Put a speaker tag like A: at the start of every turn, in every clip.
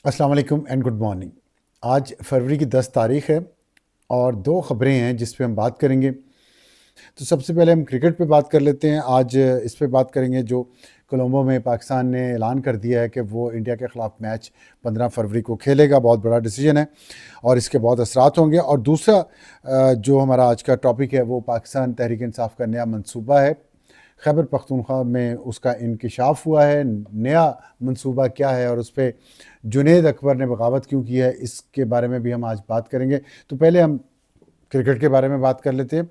A: अस्सलाम वालेकुम and good morning. आज फरवरी की 10 तारीख है और दो ख़बरें हैं जिस पे हम बात करेंगे। तो सबसे पहले हम क्रिकेट पे बात कर लेते हैं। आज इस पे बात करेंगे जो कोलंबो में पाकिस्तान ने ऐलान कर दिया है कि वो इंडिया के ख़िलाफ़ मैच 15 फरवरी को खेलेगा। बहुत बड़ा डिसीजन है और इसके बहुत असरात होंगे। और दूसरा जो हमारा आज का टॉपिक है वो पाकिस्तान तहरीक इंसाफ का नया मंसूबा है। खैबर पख्तूनख्वा में उसका इंकिशाफ हुआ है। नया मंसूबा क्या है और उस पर जुनैद अकबर ने बगावत क्यों की है, इसके बारे में भी हम आज बात करेंगे। तो पहले हम क्रिकेट के बारे में बात कर लेते हैं।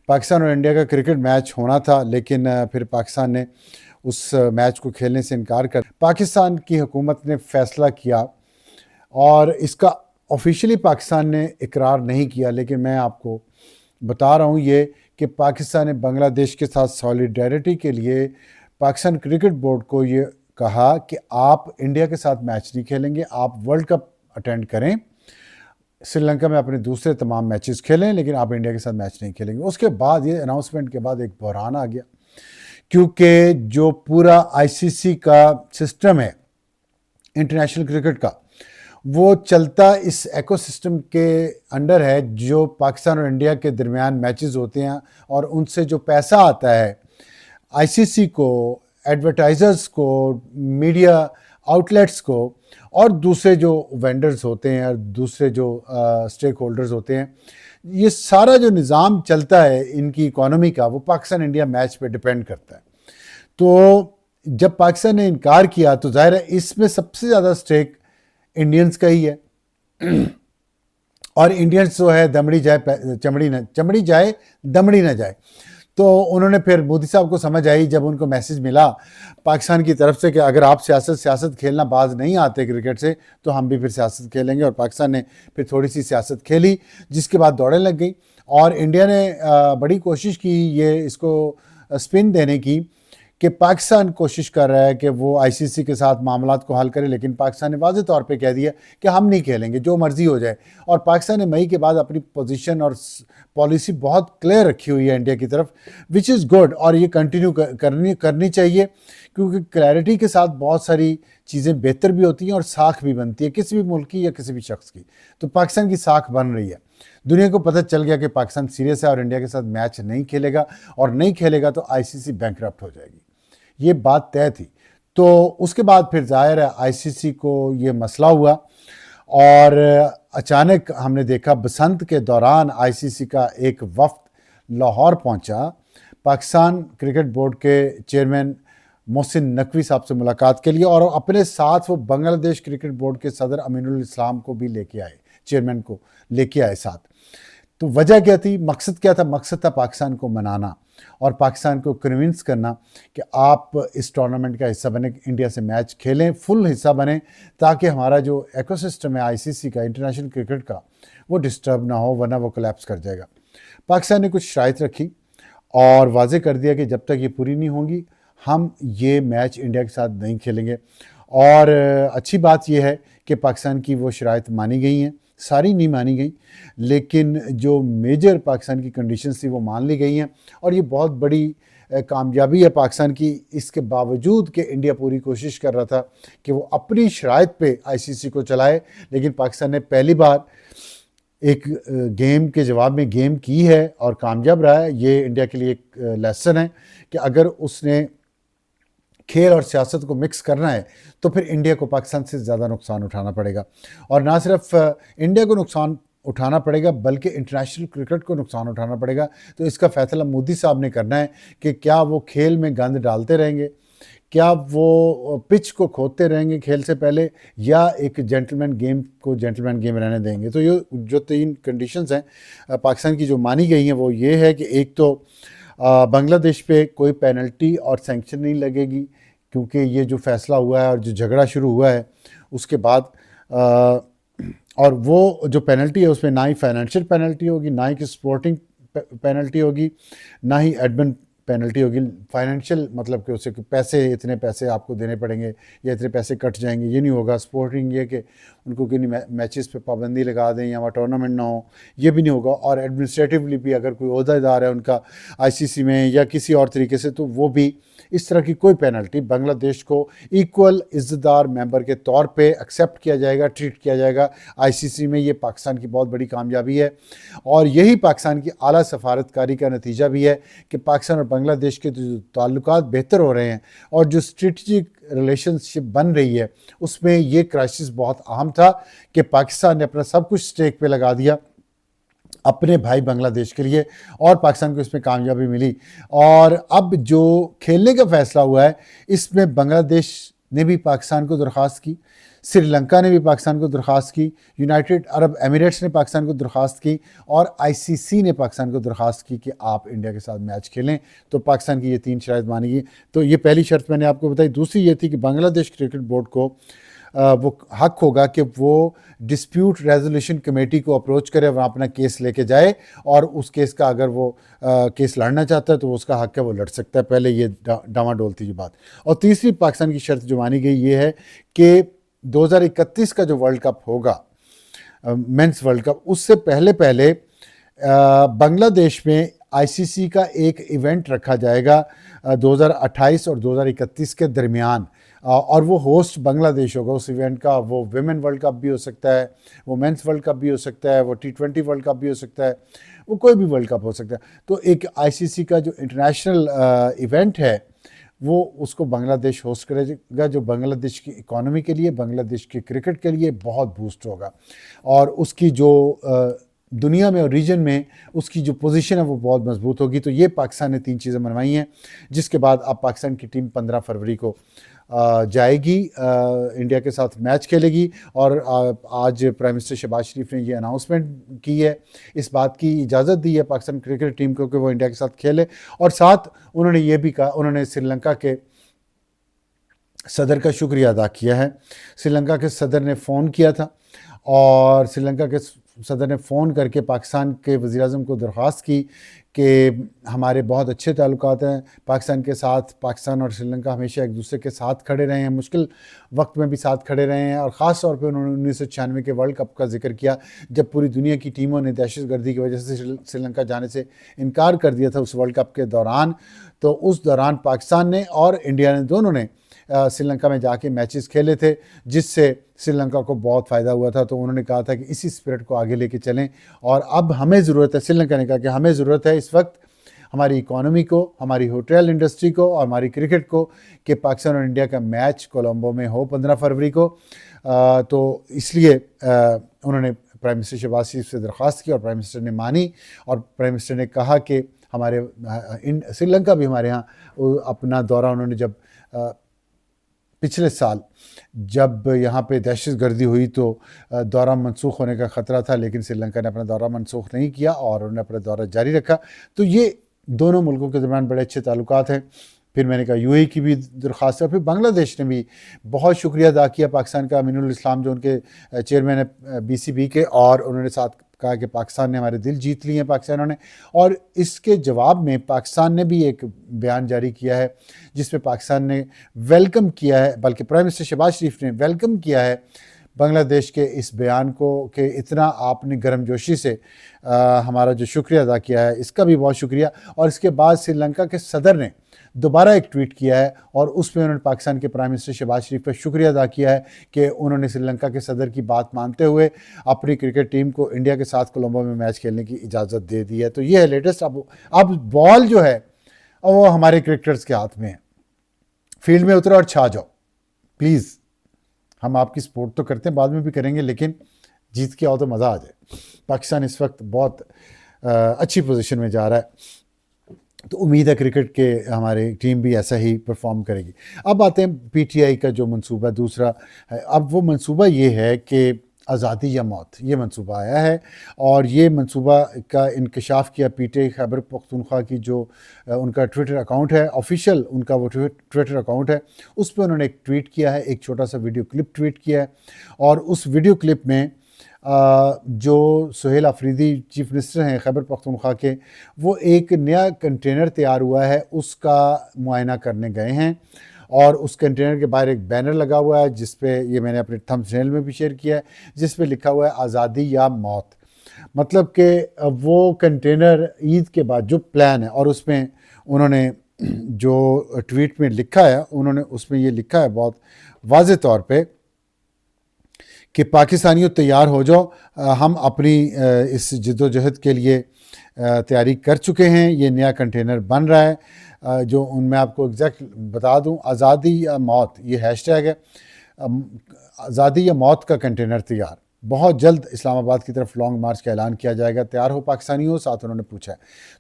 A: पाकिस्तान और इंडिया का क्रिकेट मैच होना था, लेकिन फिर पाकिस्तान ने उस मैच को खेलने से इनकार कर पाकिस्तान की हुकूमत ने फैसला किया और इसका ऑफिशियली पाकिस्तान ने इकरार नहीं किया, लेकिन मैं आपको बता रहा हूँ ये कि पाकिस्तान ने बांग्लादेश के साथ सॉलिडेरिटी के लिए पाकिस्तान क्रिकेट बोर्ड को ये कहा कि आप इंडिया के साथ मैच नहीं खेलेंगे, आप वर्ल्ड कप अटेंड करें, श्रीलंका में अपने दूसरे तमाम मैचेस खेलें, लेकिन आप इंडिया के साथ मैच नहीं खेलेंगे। उसके बाद ये अनाउंसमेंट के बाद एक बहरान आ गया, क्योंकि जो पूरा आईसीसी का सिस्टम है इंटरनेशनल क्रिकेट का, वो चलता इस एकोसिस्टम के अंडर है। जो पाकिस्तान और इंडिया के दरमियान मैचेस होते हैं और उनसे जो पैसा आता है आईसीसी को, एडवर्टाइजर्स को, मीडिया आउटलेट्स को और दूसरे जो वेंडर्स होते हैं और दूसरे जो स्टेक होल्डर्स होते हैं, ये सारा जो निज़ाम चलता है इनकी इकोनॉमी का, वो पाकिस्तान इंडिया मैच पे डिपेंड करता है। तो जब पाकिस्तान ने इनकार किया तो जाहिर है इसमें सबसे ज़्यादा स्टेक इंडियंस का ही है। और इंडियंस जो है दमड़ी जाए चमड़ी जाए दमड़ी ना जाए। तो उन्होंने फिर मोदी साहब को समझ आई जब उनको मैसेज मिला पाकिस्तान की तरफ से कि अगर आप सियासत खेलना बाज नहीं आते क्रिकेट से, तो हम भी फिर सियासत खेलेंगे। और पाकिस्तान ने फिर थोड़ी सी सियासत खेली, जिसके बाद दौड़े लग गई और इंडिया ने बड़ी कोशिश की ये इसको स्पिन देने की कि पाकिस्तान कोशिश कर रहा है कि वो आईसीसी के साथ मामलात को हल करे, लेकिन पाकिस्तान ने वाज़ेह तौर पे कह दिया कि हम नहीं खेलेंगे, जो मर्ज़ी हो जाए। और पाकिस्तान ने मई के बाद अपनी पोजीशन और पॉलिसी बहुत क्लियर रखी हुई है इंडिया की तरफ, विच इज़ गुड। और ये कंटिन्यू करनी चाहिए, क्योंकि क्लैरिटी के साथ बहुत सारी चीज़ें बेहतर भी होती हैं और साख भी बनती है किसी भी मुल्क की या किसी भी शख्स की। तो पाकिस्तान की साख बन रही है। दुनिया को पता चल गया कि पाकिस्तान सीरियस है और इंडिया के साथ मैच नहीं खेलेगा, और नहीं खेलेगा तो आईसीसी बैंकरप्ट हो जाएगी। ये बात तय थी। तो उसके बाद फिर जाहिर है आईसीसी को ये मसला हुआ और अचानक हमने देखा बसंत के दौरान आईसीसी का एक वफ्द लाहौर पहुंचा पाकिस्तान क्रिकेट बोर्ड के चेयरमैन मोहसिन नकवी साहब से मुलाकात के लिए, और अपने साथ वो बांग्लादेश क्रिकेट बोर्ड के सदर अमीनुल इस्लाम को भी लेके आए, चेयरमैन को लेके आए साथ। तो वजह क्या थी, मकसद क्या था? मकसद था पाकिस्तान को मनाना और पाकिस्तान को कन्विंस करना कि आप इस टूर्नामेंट का हिस्सा बने, इंडिया से मैच खेलें, फुल हिस्सा बने, ताकि हमारा जो इकोसिस्टम है आईसीसी का, इंटरनेशनल क्रिकेट का, वो डिस्टर्ब ना हो, वरना वो कोलैप्स कर जाएगा। पाकिस्तान ने कुछ शराइत रखी और वाजे कर दिया कि जब तक ये पूरी नहीं होंगी हम ये मैच इंडिया के साथ नहीं खेलेंगे। और अच्छी बात यह है कि पाकिस्तान की वो शराइत मानी गई हैं, सारी नहीं मानी गई, लेकिन जो मेजर पाकिस्तान की कंडीशंस थी वो मान ली गई हैं। और ये बहुत बड़ी कामयाबी है पाकिस्तान की, इसके बावजूद कि इंडिया पूरी कोशिश कर रहा था कि वो अपनी शराइत पे आईसीसी को चलाए, लेकिन पाकिस्तान ने पहली बार एक गेम के जवाब में गेम की है और कामयाब रहा है। ये इंडिया के लिए एक लेसन है कि अगर उसने खेल और सियासत को मिक्स करना है तो फिर इंडिया को पाकिस्तान से ज़्यादा नुकसान उठाना पड़ेगा। और ना सिर्फ इंडिया को नुकसान उठाना पड़ेगा बल्कि इंटरनेशनल क्रिकेट को नुकसान उठाना पड़ेगा। तो इसका फैसला मोदी साहब ने करना है कि क्या वो खेल में गंद डालते रहेंगे, क्या वो पिच को खोदते रहेंगे खेल से पहले, या एक जेंटलमैन गेम को जेंटलमैन गेम रहने देंगे। तो ये जो तीन कंडीशंस हैं पाकिस्तान की जो मानी गई हैं वो ये है कि एक तो बांग्लादेश पे कोई पेनल्टी और सैंक्शन नहीं लगेगी, क्योंकि ये जो फैसला हुआ है और जो झगड़ा शुरू हुआ है उसके बाद और वो जो पेनल्टी है उसमें ना ही फाइनेंशियल पेनल्टी होगी, ना ही कि स्पोर्टिंग पेनल्टी होगी, ना ही एडमिन पेनल्टी होगी। फाइनेंशियल मतलब कि उसे पैसे, इतने पैसे आपको देने पड़ेंगे या इतने पैसे कट जाएंगे, ये नहीं होगा। स्पोर्टिंग ये कि उनको किन्हीं मैचेस पे पाबंदी लगा दें या वहाँ टूर्नामेंट ना हो, ये भी नहीं होगा। और एडमिनिस्ट्रेटिवली भी अगर कोई ओहदेदार है उनका आईसीसी में या किसी और तरीके से, तो वो भी इस तरह की कोई पेनल्टी, बांग्लादेश को इक्वल इज़्ज़तदार मेंबर के तौर पे एक्सेप्ट किया जाएगा, ट्रीट किया जाएगा आईसीसी में। ये पाकिस्तान की बहुत बड़ी कामयाबी है और यही पाकिस्तान की आला सफारतकारी का नतीजा भी है कि पाकिस्तान और बांग्लादेश के जो ताल्लुकात बेहतर हो रहे हैं और जो स्ट्रेटजिक रिलेशनशिप बन रही है, उसमें ये क्राइसिस बहुत अहम था कि पाकिस्तान ने अपना सब कुछ स्टेक पे लगा दिया अपने भाई बांग्लादेश के लिए और पाकिस्तान को इसमें कामयाबी मिली। और अब जो खेलने का फैसला हुआ है, इसमें बांग्लादेश ने भी पाकिस्तान को दरख्वास्त की, श्रीलंका ने भी पाकिस्तान को दरख्वास्त की, यूनाइटेड अरब एमिरेट्स ने पाकिस्तान को दरख्वास्त की और आईसीसी ने पाकिस्तान को दरख्वास्त की कि आप इंडिया के साथ मैच खेलें। तो पाकिस्तान की ये 3 शर्त मानी गई। तो ये पहली शर्त मैंने आपको बताई। दूसरी ये थी कि बांग्लादेश क्रिकेट बोर्ड को वो हक होगा कि वो डिस्प्यूट रेजोल्यूशन कमेटी को अप्रोच करे, वहाँ अपना केस लेके जाए और उस केस का अगर वो केस लड़ना चाहता है तो उसका हक है, वो लड़ सकता है। पहले ये डामाडोल थी ये बात। और तीसरी पाकिस्तान की शर्त जो मानी गई ये है कि 2031 का जो वर्ल्ड कप होगा, मेंस वर्ल्ड कप, उससे पहले पहले बांग्लादेश में आईसीसी का एक इवेंट रखा जाएगा 2028 और 2031 के दरमियान, और वो होस्ट बांग्लादेश होगा उस इवेंट का। वो विमेन वर्ल्ड कप भी हो सकता है, वो मेंस वर्ल्ड कप भी हो सकता है, वो T20 वर्ल्ड कप भी हो सकता है, वो कोई भी वर्ल्ड कप हो सकता है। तो एक आईसीसी का जो इंटरनेशनल इवेंट है वो उसको बांग्लादेश होस्ट करेगा, जो बांग्लादेश की इकॉनमी के लिए, बांग्लादेश के क्रिकेट के लिए बहुत बूस्ट होगा और उसकी जो दुनिया में और रीजन में उसकी जो पोजीशन है वो बहुत मजबूत होगी। तो ये पाकिस्तान ने 3 चीज़ें मनवाई हैं, जिसके बाद अब पाकिस्तान की टीम 15 फरवरी को जाएगी, इंडिया के साथ मैच खेलेगी। और आज प्राइम मिनिस्टर शहबाज शरीफ ने ये अनाउंसमेंट की है, इस बात की इजाज़त दी है पाकिस्तान क्रिकेट टीम को कि वो इंडिया के साथ खेले। और साथ उन्होंने ये भी कहा, उन्होंने श्रीलंका के सदर का शुक्रिया अदा किया है। श्रीलंका के सदर ने फ़ोन किया था और श्रीलंका के सदर ने फ़ोन करके पाकिस्तान के वज़ीर-ए-आज़म को दरख्वास्त की कि हमारे बहुत अच्छे ताल्लुकात हैं पाकिस्तान के साथ, पाकिस्तान और श्रीलंका हमेशा एक दूसरे के साथ खड़े रहे हैं, मुश्किल वक्त में भी साथ खड़े रहे हैं। और ख़ास तौर पे उन्होंने 1996 के वर्ल्ड कप का जिक्र किया, जब पूरी दुनिया की टीमों ने दहशतगर्दी की वजह से श्रीलंका जाने से इनकार कर दिया था उस वर्ल्ड कप के दौरान। तो उस दौरान पाकिस्तान ने और इंडिया ने, दोनों ने श्रीलंका में जाके मैचेस खेले थे, जिससे श्रीलंका को बहुत फ़ायदा हुआ था। तो उन्होंने कहा था कि इसी स्पिरिट को आगे लेके चलें और अब हमें ज़रूरत है, श्रीलंका ने कहा कि हमें ज़रूरत है इस वक्त हमारी इकॉनमी को, हमारी होटल इंडस्ट्री को और हमारी क्रिकेट को कि पाकिस्तान और इंडिया का मैच कोलंबो में हो 15 फरवरी को। तो इसलिए उन्होंने प्राइम मिनिस्टर शहबाज शरीफ से दरख्वास्त की और प्राइम मिनिस्टर ने मानी। और प्राइम मिनिस्टर ने कहा कि हमारे श्रीलंका भी हमारे यहाँ अपना दौरा, उन्होंने जब पिछले साल जब यहाँ पे दहशतगर्दी हुई तो दौरा मनसूख होने का ख़तरा था, लेकिन श्रीलंका ने अपना दौरा मनसूख नहीं किया और उन्होंने अपना दौरा जारी रखा। तो ये दोनों मुल्कों के दरमियान बड़े अच्छे ताल्लुकात हैं। फिर मैंने कहा यूएई की भी दरख्वास्त है। फिर बांग्लादेश ने भी बहुत शुक्रिया अदा किया पाकिस्तान का, अमीनुल इस्लाम जो उनके चेयरमैन है बीसीबी के, और उन्होंने साथ कहा कि पाकिस्तान ने हमारे दिल जीत लिए हैं पाकिस्तानियों ने। और इसके जवाब में पाकिस्तान ने भी एक बयान जारी किया है जिसमें पाकिस्तान ने वेलकम किया है, बल्कि प्राइम मिनिस्टर शहबाज शरीफ ने वेलकम किया है बांग्लादेश के इस बयान को कि इतना आपने गर्मजोशी से हमारा जो शुक्रिया अदा किया है, इसका भी बहुत शुक्रिया। और इसके बाद श्रीलंका के सदर ने दोबारा एक ट्वीट किया है और उसमें उन्होंने पाकिस्तान के प्राइम मिनिस्टर शहबाज शरीफ का शुक्रिया अदा किया है कि उन्होंने श्रीलंका के सदर की बात मानते हुए अपनी क्रिकेट टीम को इंडिया के साथ कोलंबो में मैच खेलने की इजाज़त दे दी है। तो ये है लेटेस्ट। अब बॉल जो है वो हमारे क्रिकेटर्स के हाथ में है, फील्ड में उतरो और छा जाओ प्लीज़। हम आपकी सपोर्ट तो करते हैं, बाद में भी करेंगे, लेकिन जीत के आओ तो मज़ा आ जाए। पाकिस्तान इस वक्त बहुत अच्छी पोजीशन में जा रहा है, तो उम्मीद है क्रिकेट के हमारी टीम भी ऐसा ही परफॉर्म करेगी। अब आते हैं पीटीआई का जो मंसूबा दूसरा है। अब वो मंसूबा ये है कि आज़ादी या मौत, ये मंसूबा आया है और ये मंसूबा का इंकशाफ किया पीटीआई खैबर पख्तूनख्वा की जो उनका ट्विटर अकाउंट है, ऑफिशियल उनका वो ट्विटर अकाउंट है, उस पर उन्होंने एक ट्वीट किया है, एक छोटा सा वीडियो क्लिप ट्वीट किया है। और उस वीडियो क्लिप में जो सुहेल अफरीदी चीफ मिनिस्टर हैं खैबर पख्तूनख्वा के, वो एक नया कंटेनर तैयार हुआ है उसका मुआयना करने गए हैं और उस कंटेनर के बाहर एक बैनर लगा हुआ है जिस पे, ये मैंने अपने थंबनेल में भी शेयर किया है, जिस पे लिखा हुआ है आज़ादी या मौत। मतलब कि वो कंटेनर ईद के बाद जो प्लान है, और उसमें उन्होंने जो ट्वीट में लिखा है, उन्होंने उसमें ये लिखा है बहुत वाज़ेह तौर पे कि पाकिस्तानियों तैयार हो जाओ, हम अपनी इस जद्दोजहद के लिए तैयारी कर चुके हैं। ये नया कंटेनर बन रहा है, जो मैं आपको एग्जैक्ट बता दूं, आज़ादी या मौत ये हैशटैग है। आज़ादी या मौत का कंटेनर तैयार, बहुत जल्द इस्लामाबाद की तरफ लॉन्ग मार्च का ऐलान किया जाएगा। तैयार हो पाकिस्तानियों, साथ उन्होंने पूछा है।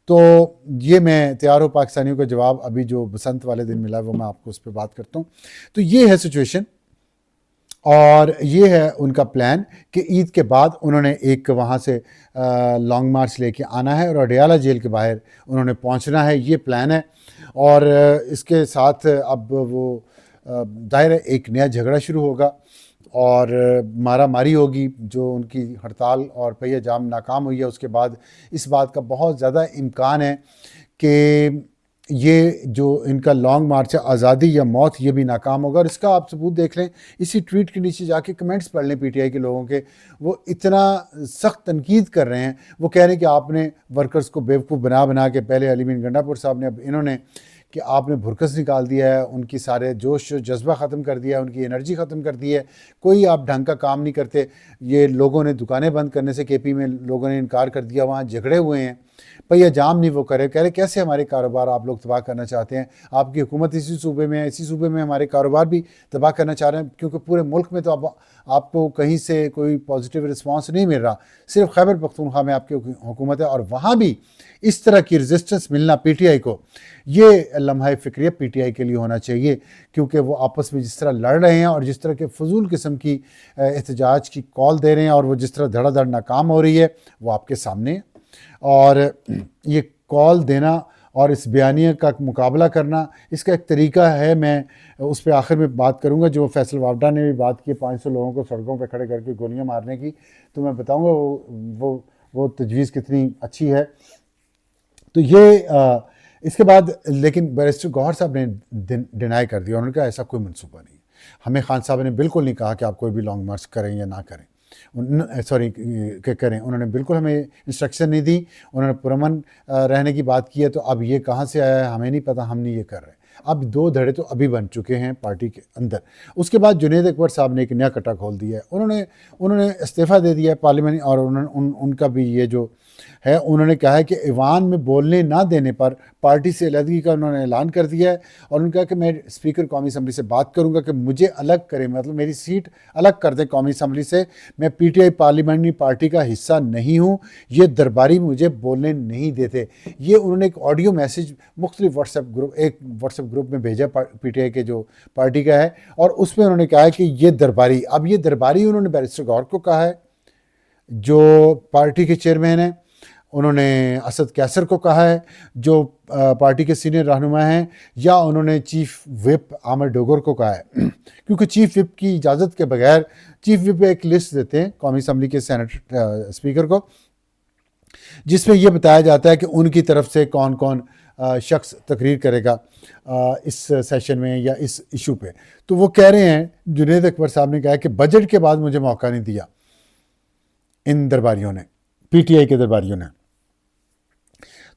A: तो ये मैं तैयार हो पाकिस्तानियों का जवाब अभी जो बसंत वाले दिन मिला है वो मैं आपको उस पर बात करता हूँ। तो ये है सिचुएशन, और ये है उनका प्लान कि ईद के बाद उन्होंने एक वहाँ से लॉन्ग मार्च लेके आना है और अडयाला जेल के बाहर उन्होंने पहुँचना है। ये प्लान है। और इसके साथ अब वो दायरा एक नया झगड़ा शुरू होगा और मारा मारी होगी। जो उनकी हड़ताल और पहिया जाम नाकाम हुई है, उसके बाद इस बात का बहुत ज़्यादा इम्कान है कि ये जो इनका लॉन्ग मार्च है आज़ादी या मौत, ये भी नाकाम होगा। और इसका आप सबूत देख लें, इसी ट्वीट के नीचे जाके कमेंट्स पढ़ लें पीटीआई के लोगों के। वो इतना सख्त तनकीद कर रहे हैं। वो कह रहे हैं कि आपने वर्कर्स को बेवकूफ़ बना बना के, पहले अलीमीन गंडापुर साहब ने, अब इन्होंने, कि आपने भुरकस निकाल दिया है, उनकी सारे जोश जज्बा ख़त्म कर दिया है, उनकी एनर्जी ख़त्म कर दी है। कोई आप ढंग का काम नहीं करते। ये लोगों ने दुकानें बंद करने से केपी में लोगों ने इनकार कर दिया, वहाँ झगड़े हुए हैं। भैया जाम नहीं वो करे, कह रहे कैसे हमारे कारोबार आप लोग तबाह करना चाहते हैं। आपकी हुकूमत इसी सूबे में है, इसी सूबे में हमारे कारोबार भी तबाह करना चाह रहे हैं, क्योंकि पूरे मुल्क में तो अब आपको कहीं से कोई पॉजिटिव रिस्पांस नहीं मिल रहा। सिर्फ खैबर पख्तूनख्वा में आपकी हुकूमत है, और वहाँ भी इस तरह की रेजिस्टेंस मिलना पीटीआई को, ये लम्हा फ़िक्रिया पीटीआई के लिए होना चाहिए। क्योंकि वो आपस में जिस तरह लड़ रहे हैं और जिस तरह के फजूल किस्म की एहतजाज की कॉल दे रहे हैं, और वो जिस तरह धड़ाधड़ नाकाम हो रही है, वो आपके सामने है। और ये कॉल देना और इस बयानिया का मुकाबला करना, इसका एक तरीका है। मैं उस पर आखिर में बात करूंगा। जो फैसल वावडा ने भी बात की 500 लोगों को सड़कों पर खड़े करके गोलियां मारने की, तो मैं बताऊंगा वो तजवीज़ कितनी अच्छी है। तो ये इसके बाद लेकिन बैरिस्टर गौहर साहब ने डिनाई कर दिया। उन्होंने कहा ऐसा कोई मनसूबा नहीं है। हमें खान साहब ने बिल्कुल नहीं कहा कि आप कोई भी लॉन्ग मार्च करें या ना करें, सॉरी करें। उन्होंने बिल्कुल हमें इंस्ट्रक्शन नहीं दी। उन्होंने पुरअमन रहने की बात की है। तो अब ये कहाँ से आया है हमें नहीं पता, हम नहीं ये कर रहे। अब 2 धड़े तो अभी बन चुके हैं पार्टी के अंदर। उसके बाद जुनैद अकबर साहब ने एक नया कटा खोल दिया है। उन्होंने इस्तीफ़ा दे दिया है पार्लियामेंट, और उनका भी ये जो है, उन्होंने कहा है कि ईवान में बोलने ना देने पर पार्टी से अलहदगी का उन्होंने ऐलान कर दिया है। और उन्होंने कहा कि मैं स्पीकर कौमी असम्बली से बात करूंगा कि मुझे अलग करें, मतलब मेरी सीट अलग कर दें कौमी असम्बली से। मैं पीटीआई पार्लियामेंट्री पार्टी का हिस्सा नहीं हूँ, ये दरबारी मुझे बोलने नहीं देते। ये उन्होंने एक ऑडियो मैसेज मुख्तलिफ व्हाट्सएप ग्रुप में भेजा पीटीआई के जो पार्टी का है, और उसमें उन्होंने कहा है कि ये दरबारी, अब ये दरबारी उन्होंने बैरिस्टर गौहर को कहा है जो पार्टी के चेयरमैन हैं। उन्होंने असद कैसर को कहा है जो पार्टी के सीनियर रहनुमा हैं, या उन्होंने चीफ विप आमिर डोगर को कहा है। क्योंकि चीफ विप की इजाज़त के बगैर, चीफ विप एक लिस्ट देते हैं कौमी असम्बली के सेनेट स्पीकर को, जिसमें यह बताया जाता है कि उनकी तरफ से कौन कौन शख्स तकरीर करेगा इस सेशन में या इस इशू पे। तो वो कह रहे हैं, जुनैद अकबर साहब ने कहा कि बजट के बाद मुझे मौका नहीं दिया इन दरबारियों ने, पीटीआई के दरबारियों ने,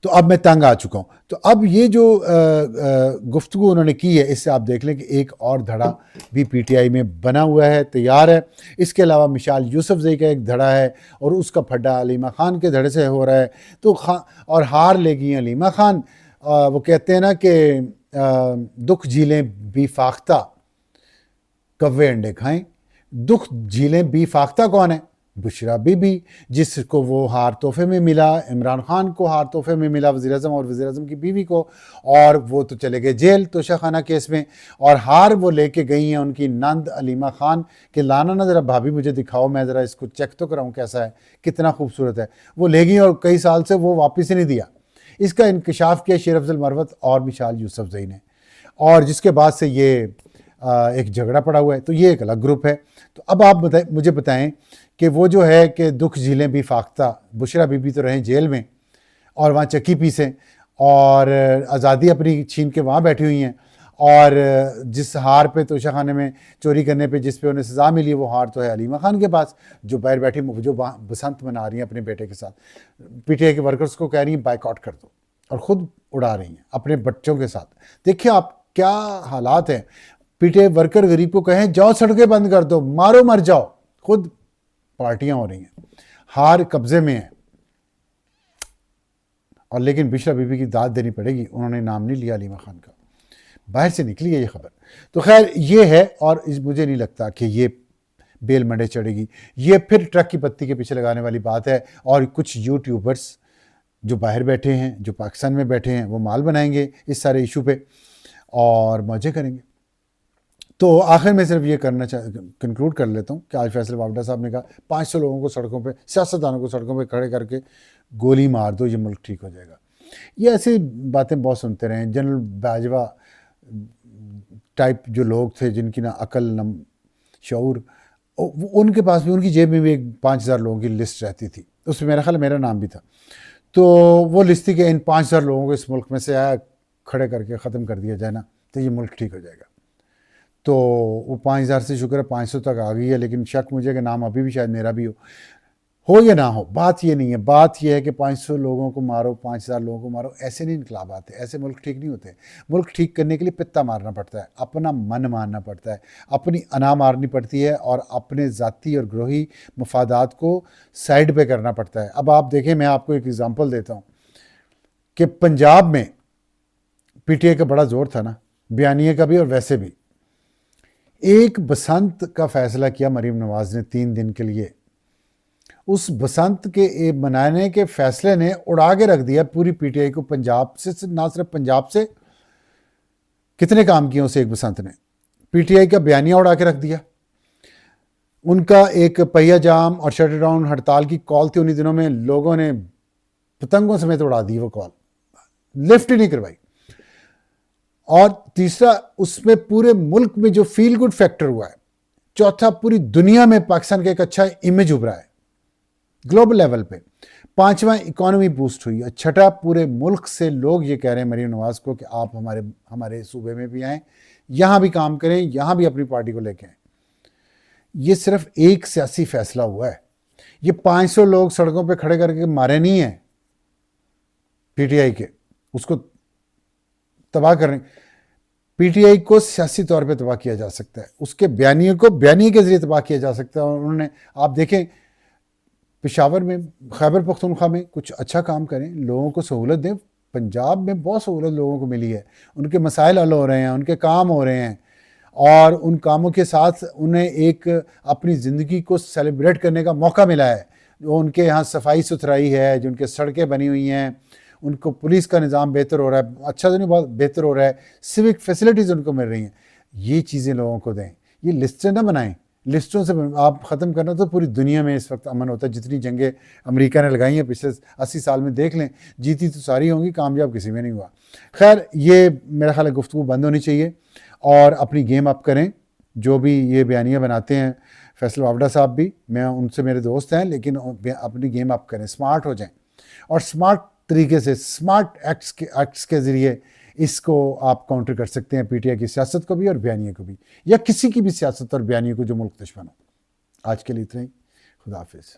A: तो अब मैं तंग आ चुका हूँ। तो अब ये जो गुफ्तगू उन्होंने की है, इससे आप देख लें कि एक और धड़ा भी पीटीआई में बना हुआ है, तैयार है। इसके अलावा मिसाल यूसुफजई का एक धड़ा है, और उसका फड्डा अलीमा खान के धड़े से हो रहा है। तो और हार लेगी अलीमा खान। वो कहते हैं ना कि दुख झीलें बेफाख्ता कव्वे अंडे खाएं। दुख झीलें बेफाख्ता कौन है? बुशरा बीबी, जिसको वो हार तोहफे में मिला। इमरान खान को हार तोहफे में मिला, वज़ीर आज़म और वज़ीर आज़म की बीवी को, और वो तो चले गए जेल तोशाखाना केस में। और हार वो लेके गई हैं उनकी नंद अलीमा खान के, लाना ना ज़रा भाभी मुझे दिखाओ, मैं ज़रा इसको चेक तो कराऊँ कैसा है, कितना खूबसूरत है। वो ले गई और कई साल से वो वापस ही नहीं दिया। इसका इंकशाफ किया शेर अफजल मरवत और मिसाल यूसुफजई ने, और जिसके बाद से ये एक झगड़ा पड़ा हुआ है। तो ये एक अलग ग्रुप है। तो अब आप मुझे बताएं कि वो जो है कि दुख झीलें भी फाख्ता, बुशरा बीबी तो रहें जेल में और वहाँ चक्की पीसें, और आज़ादी अपनी छीन के वहाँ बैठी हुई हैं, और जिस हार पे तोशा खाने में चोरी करने पे जिस पे उन्हें सज़ा मिली है वो हार तो है अलीमा खान के पास, जो बाहर बैठी जो बसंत मना रही हैं अपने बेटे के साथ, पीटीआई के वर्कर्स को कह रही हैं बाइकआउट कर दो, और ख़ुद उड़ा रही हैं अपने बच्चों के साथ। देखिए आप क्या हालात हैं। पीटीआई वर्कर गरीब को कहें जाओ सड़कें बंद कर दो, मारो मर जाओ, खुद पार्टियां हो रही हैं, हार कब्जे में है। और लेकिन बिशरा बीबी की दाद देनी पड़ेगी, उन्होंने नाम नहीं लिया अलीमा खान का, बाहर से निकली है ये खबर। तो खैर ये है, और मुझे नहीं लगता कि ये बेल मंडे चढ़ेगी, ये फिर ट्रक की पत्ती के पीछे लगाने वाली बात है। और कुछ यूट्यूबर्स जो बाहर बैठे हैं, जो पाकिस्तान में बैठे हैं, वो माल बनाएंगे इस सारे इशू पे और मौजे करेंगे। तो आखिर में सिर्फ ये करना कंक्लूड कर लेता हूँ कि आज फैसल वावडा साहब ने कहा 500 लोगों को सड़कों पे, सियासतदानों को सड़कों पे खड़े करके गोली मार दो, ये मुल्क ठीक हो जाएगा। ये ऐसी बातें बहुत सुनते रहे। जनरल बाजवा टाइप जो लोग थे जिनकी ना अकल ना शऊर, उनके पास भी, उनकी जेब में भी एक 5000 लोगों की लिस्ट रहती थी, उसमें मेरा ख्याल मेरा नाम भी था। तो वो लिस्ट थी कि इन 5000 लोगों को इस मुल्क में से आया खड़े करके ख़त्म कर दिया जाए ना, तो ये मुल्क ठीक हो जाएगा। तो वो 5000 से शुक्र है 500 तक आ गई है, लेकिन शक मुझे कि नाम अभी भी शायद मेरा भी हो या ना हो। बात ये नहीं है, बात ये है कि 500 लोगों को मारो, 5000 लोगों को मारो, ऐसे नहीं इनकलाब आते, ऐसे मुल्क ठीक नहीं होते। मुल्क ठीक करने के लिए पित्ता मारना पड़ता है, अपना मन मारना पड़ता है, अपनी अना मारनी पड़ती है और अपने ज़ाती और ग्रोही मफादात को साइड पे करना पड़ता है। अब आप देखें, मैं आपको एक एग्ज़ाम्पल देता हूँ कि पंजाब में पीटीआई का बड़ा ज़ोर था ना, बयानिए का भी और वैसे भी। एक बसंत का फैसला किया मरीम नवाज ने 3 दिन के लिए, उस बसंत के मनाने के फैसले ने उड़ा के रख दिया पूरी पीटीआई को। पंजाब से, ना सिर्फ पंजाब से, कितने काम किए उस एक बसंत ने, पीटीआई का बयानिया उड़ा के रख दिया। उनका एक पहिया जाम और शटर डाउन हड़ताल की कॉल थी, उन्हीं दिनों में लोगों ने पतंगों समेत उड़ा दी वो कॉल, लिफ्ट ही नहीं करवाई। और तीसरा, उसमें पूरे मुल्क में जो फील गुड फैक्टर हुआ है। चौथा, पूरी दुनिया में पाकिस्तान का एक अच्छा इमेज उभरा है ग्लोबल लेवल पे। 5वां, इकोनॉमी बूस्ट हुई है। छठा, पूरे मुल्क से लोग ये कह रहे हैं मरीम नवाज को कि आप हमारे सूबे में भी आएँ, यहाँ भी काम करें, यहाँ भी अपनी पार्टी को लेके आएँ। ये सिर्फ एक सियासी फैसला हुआ है, ये 500 लोग सड़कों पे खड़े करके मारे नहीं हैं पीटीआई के, उसको तबाह करने। पीटीआई को सियासी तौर पे तबाह किया जा सकता है, उसके बयानिए को बयानिए के जरिए तबाह किया जा सकता है। और उन्होंने, आप देखें, पेशावर में, खैबर पख्तूनख्वा में कुछ अच्छा काम करें, लोगों को सहूलत दें। पंजाब में बहुत सहूलत लोगों को मिली है, उनके मसाइल हल हो रहे हैं, उनके काम हो रहे हैं, और उन कामों के साथ उन्हें एक अपनी ज़िंदगी को सेलिब्रेट करने का मौका मिला है। जो उनके यहाँ सफाई सुथराई है, जो उनके सड़कें बनी हुई हैं, उनको पुलिस का निज़ाम बेहतर हो रहा है, अच्छा तो नहीं, बहुत बेहतर हो रहा है, सिविक फैसिलिटीज़ उनको मिल रही हैं। ये चीज़ें लोगों को दें, ये लिस्टें ना बनाएं। लिस्टों से आप ख़त्म करना तो पूरी दुनिया में इस वक्त अमन होता है। जितनी जंगें अमेरिका ने लगाई हैं पिछले 80 साल में देख लें, जीती तो सारी होंगी, कामयाब किसी में नहीं हुआ। खैर, ये मेरा ख्याल है गुफ्तगू बंद होनी चाहिए और अपनी गेम अप करें। जो भी ये बयानियाँ बनाते हैं, फैसल वावडा साहब भी, मैं उनसे, मेरे दोस्त हैं, लेकिन अपनी गेम अप करें, स्मार्ट हो जाएं और स्मार्ट तरीके से, स्मार्ट एक्ट्स के ज़रिए इसको आप काउंटर कर सकते हैं, पीटीआई की सियासत को भी और बयानिए को भी, या किसी की भी सियासत और बयानिए को जो मुल्क दुश्मन हो। आज के लिए इतना ही, खुदा हाफिज़।